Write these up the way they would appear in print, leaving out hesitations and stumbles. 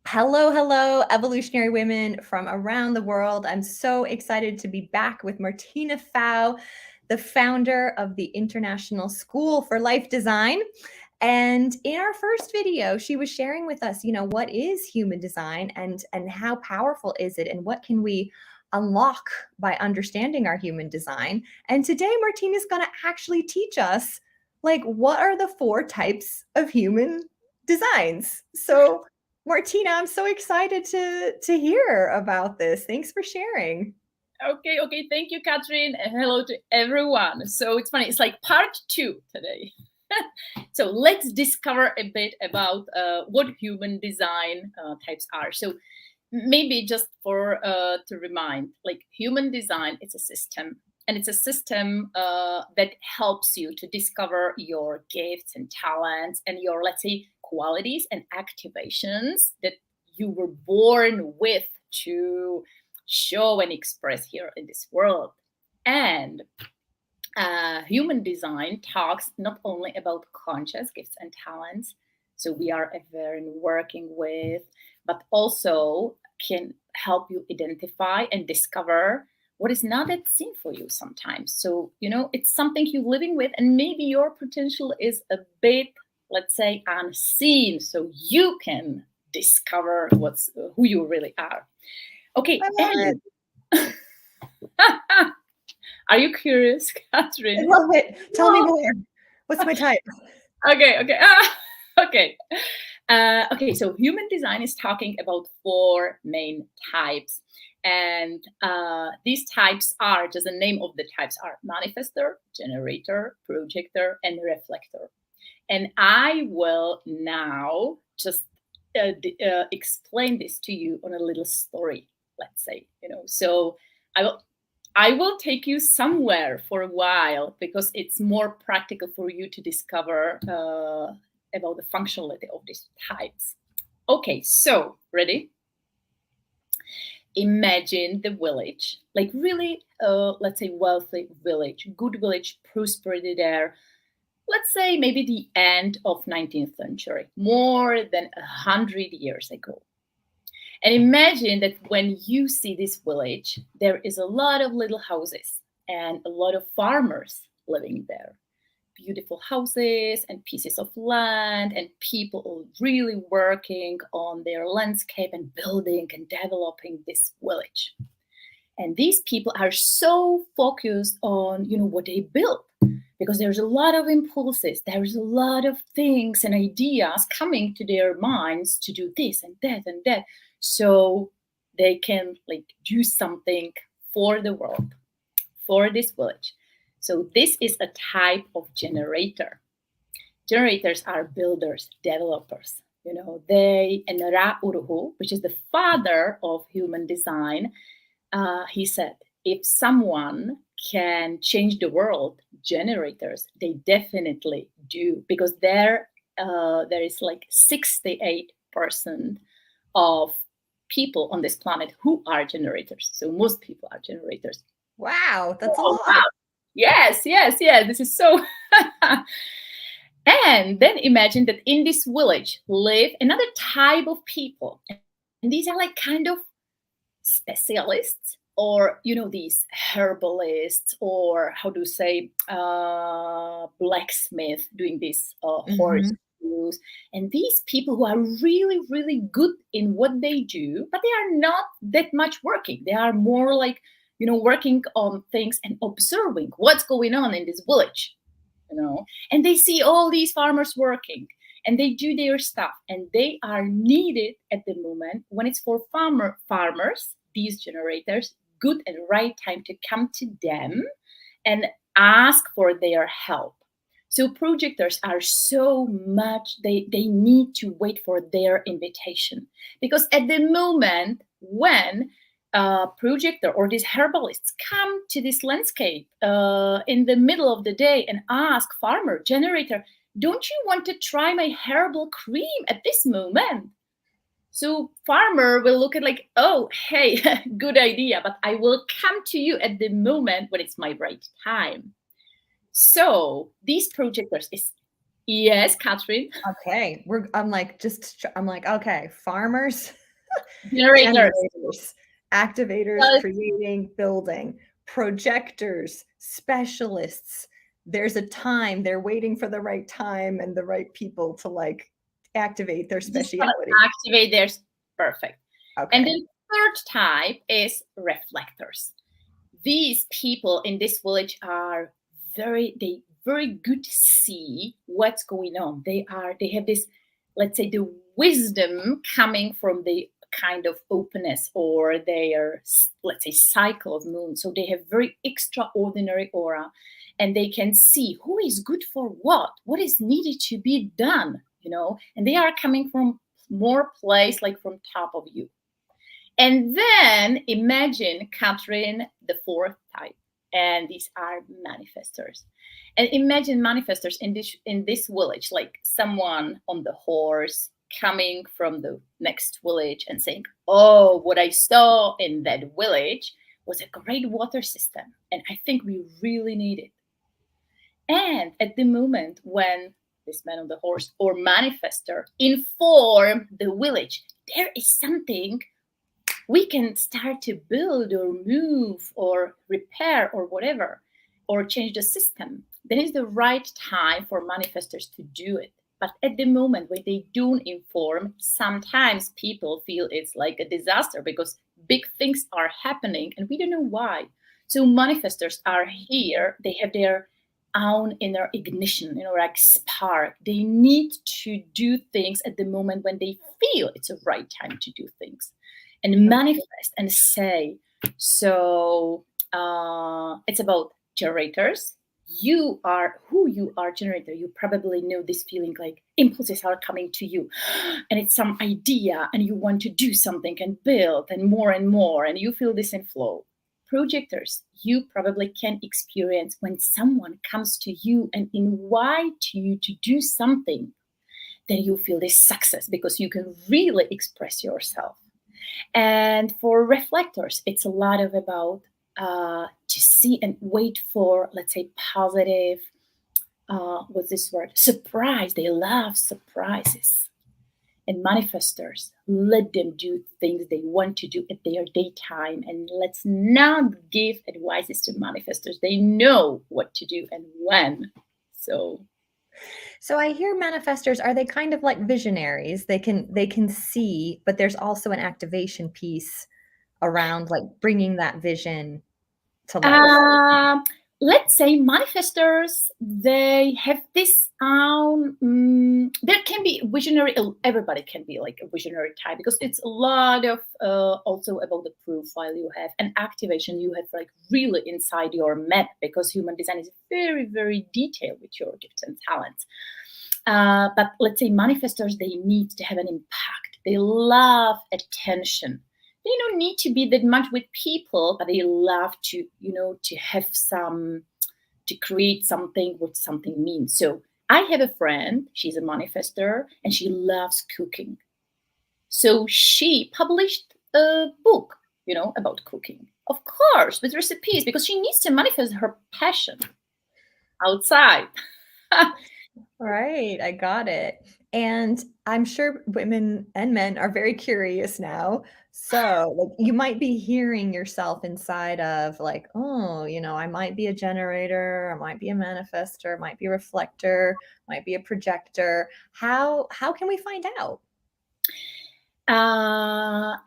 Hello, hello, evolutionary women from around the world. I'm so excited to be back with Martina Fau, the founder of the International School for Life Design. And in our first video, she was sharing with us, what is human design and how powerful is it and what can we unlock by understanding our human design. And today Martina's going to actually teach us what are the 4 types of human designs. So Martina, I'm so excited to hear about this. Thanks for sharing. Okay. Thank you, Catherine, and hello to everyone. So it's funny. It's like part 2 today. So let's discover a bit about what human design types are. So maybe just for to remind, like human design, it's a system. And it's a system that helps you to discover your gifts and talents and your, let's say, qualities and activations that you were born with to show and express here in this world. And human design talks not only about conscious gifts and talents, so we are ever working with, but also can help you identify and discover what is not that seen for you sometimes. So, it's something you're living with, and maybe your potential is a bit, let's say, unseen, so you can discover who you really are. Okay. Are you curious, Catherine? I love it. Tell me more. What's my type? Okay. Okay, so human design is talking about 4 main types. And these types are, just the name of the types are manifestor, generator, projector, and reflector. And I will now just explain this to you on a little story, let's say. So I will take you somewhere for a while because it's more practical for you to discover about the functionality of these types. Okay, so ready? Imagine the village, like really, let's say, wealthy village, good village, prosperity there. Let's say maybe the end of 19th century, more than 100 years ago. And imagine that when you see this village, there is a lot of little houses and a lot of farmers living there. Beautiful houses and pieces of land and people really working on their landscape and building and developing this village. And these people are so focused on, what they build, because there's a lot of impulses, there's a lot of things and ideas coming to their minds to do this and that and that. So they can do something for the world, for this village. So this is a type of generator. Generators are builders, developers. They, and Ra Uruhu, which is the father of human design, he said, if someone can change the world, generators, they definitely do, because there is 68% of people on this planet who are generators. So most people are generators. Wow, that's a lot. Wow. Yes. This is so. And then imagine that in this village live another type of people. And these are kind of specialists, or, these herbalists, or how to say, blacksmith doing this horse shoes. And these people who are really, really good in what they do, but they are not that much working. They are more working on things and observing what's going on in this village, and they see all these farmers working and they do their stuff, and they are needed at the moment when it's for farmers, these generators, good and right time to come to them and ask for their help. So projectors are so much, they need to wait for their invitation, because at the moment when projector or these herbalists come to this landscape in the middle of the day and ask farmer, generator, don't you want to try my herbal cream at this moment? So farmer will look at oh, hey, good idea, but I will come to you at the moment when it's my right time. So these projectors is Yes, Catherine. Okay, I'm like, okay, farmers, Generators. generators, activators, Well, creating, building, projectors, specialists. There's a time, they're waiting for the right time and the right people to like activate their just gonna speciality. activate theirs. Perfect. And Okay. then third type is reflectors. These people in this village are very good to see what's going on. They have this, let's say, the wisdom coming from the kind of openness or their, let's say, cycle of moon. So they have very extraordinary aura, and they can see who is good for what is needed to be done, and they are coming from more place, like from top of you. And then imagine, Catherine, the fourth type, and these are manifestors. And imagine manifestors in this village, like someone on the horse coming from the next village and saying, "Oh, what I saw in that village was a great water system, and I think we really need it." And at the moment when this man on the horse or manifestor inform the village, there is something we can start to build or move or repair or whatever, or change the system, then it's the right time for manifestors to do it. But at the moment when they don't inform, sometimes people feel it's like a disaster because big things are happening and we don't know why. So manifestors are here, they have their own inner ignition, like spark. They need to do things at the moment when they feel it's a right time to do things and manifest and say. So it's about generators. You are who you are, generator. You probably know this feeling, like impulses are coming to you and it's some idea and you want to do something and build and more and you feel this in flow. Projectors, you probably can experience when someone comes to you and invite you to do something, then you feel this success because you can really express yourself. And for reflectors, it's a lot of about to see and wait for, let's say, positive, what's this word? Surprise. They love surprises. And manifestors, let them do things they want to do at their daytime. And let's not give advices to manifestors. They know what to do and when. So I hear manifestors, are they kind of like visionaries? They can see, but there's also an activation piece around like bringing that vision to life. Um, let's say manifestors, they have this there can be visionary, everybody can be like a visionary type because it's a lot of also about the profile you have and activation you have, like really inside your map, because human design is very, very detailed with your gifts and talents. But let's say manifestors, they need to have an impact. They love attention. They don't need to be that much with people, but they love to, to have to create something, what something means. So I have a friend, she's a manifestor, and she loves cooking. So she published a book, about cooking. Of course, with recipes, because she needs to manifest her passion outside. Right, I got it. And I'm sure women and men are very curious now. So, like, you might be hearing yourself inside of like, oh, I might be a generator, I might be a manifestor, I might be a reflector, might be a projector. How can we find out?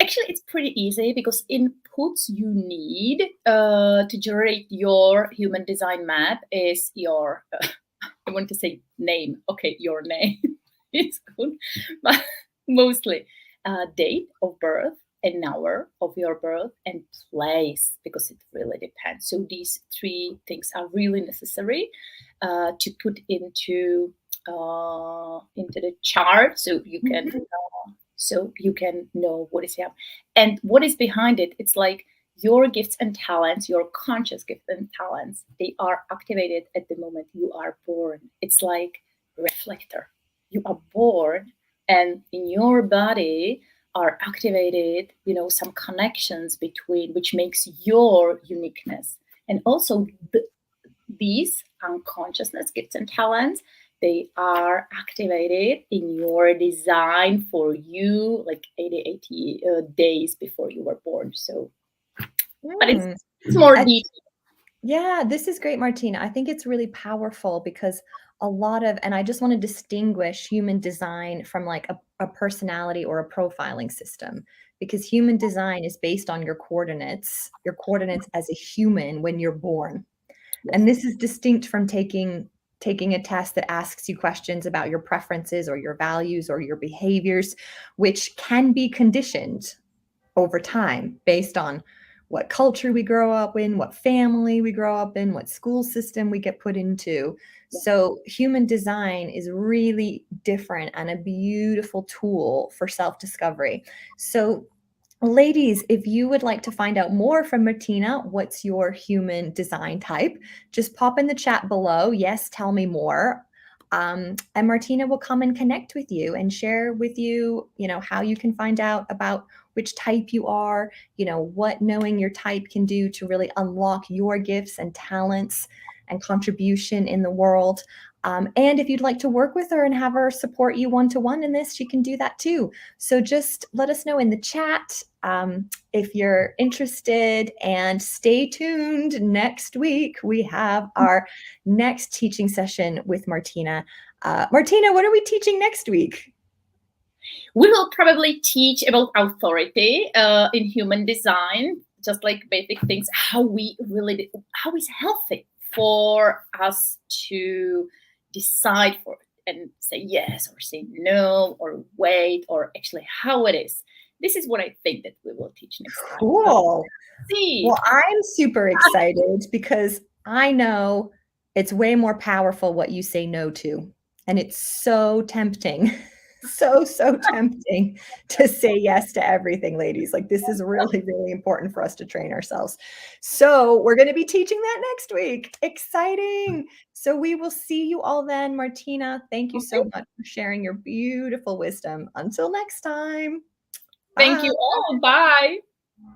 Actually, it's pretty easy because inputs you need to generate your human design map is your, I want to say name. Okay, your name is good, but mostly date of birth, an hour of your birth, and place, because it really depends. So these three things are really necessary to put into the chart, so you can know what is happening and what is behind it. It's like your gifts and talents, your conscious gifts and talents, they are activated at the moment you are born. It's like reflector. You are born and in your body are activated, some connections between, which makes your uniqueness. And also these unconsciousness gifts and talents they are activated in your design for you like 80 days before you were born. So, but Mm. it's more I detailed. Yeah, this is great, Martina. I think it's really powerful because a lot of, and I just want to distinguish human design from like a personality or a profiling system, because human design is based on your coordinates as a human when you're born. Yes. And this is distinct from taking a test that asks you questions about your preferences or your values or your behaviors, which can be conditioned over time based on what culture we grow up in, what family we grow up in, what school system we get put into. Yes. So, human design is really different and a beautiful tool for self discovery. So, ladies, if you would like to find out more from Martina, what's your human design type? Just pop in the chat below. Yes, tell me more. And Martina will come and connect with you and share with you, how you can find out about which type you are, what knowing your type can do to really unlock your gifts and talents and contribution in the world. And if you'd like to work with her and have her support you one-to-one in this, she can do that too. So just let us know in the chat if you're interested, and stay tuned. Next week, we have our next teaching session with Martina. Martina, what are we teaching next week? We will probably teach about authority in human design, just like basic things, how is healthy for us to decide for and say yes or say no or wait, or actually how it is. This is what I think that we will teach next time. Cool. See. Well, I'm super excited because I know it's way more powerful what you say no to. And it's so tempting, so tempting to say yes to everything, ladies. Like, this is really, really important for us to train ourselves. So we're going to be teaching that next week. Exciting. So we will see you all then. Martina, thank you so much for sharing your beautiful wisdom. Until next time. Thank Bye. you all. Bye.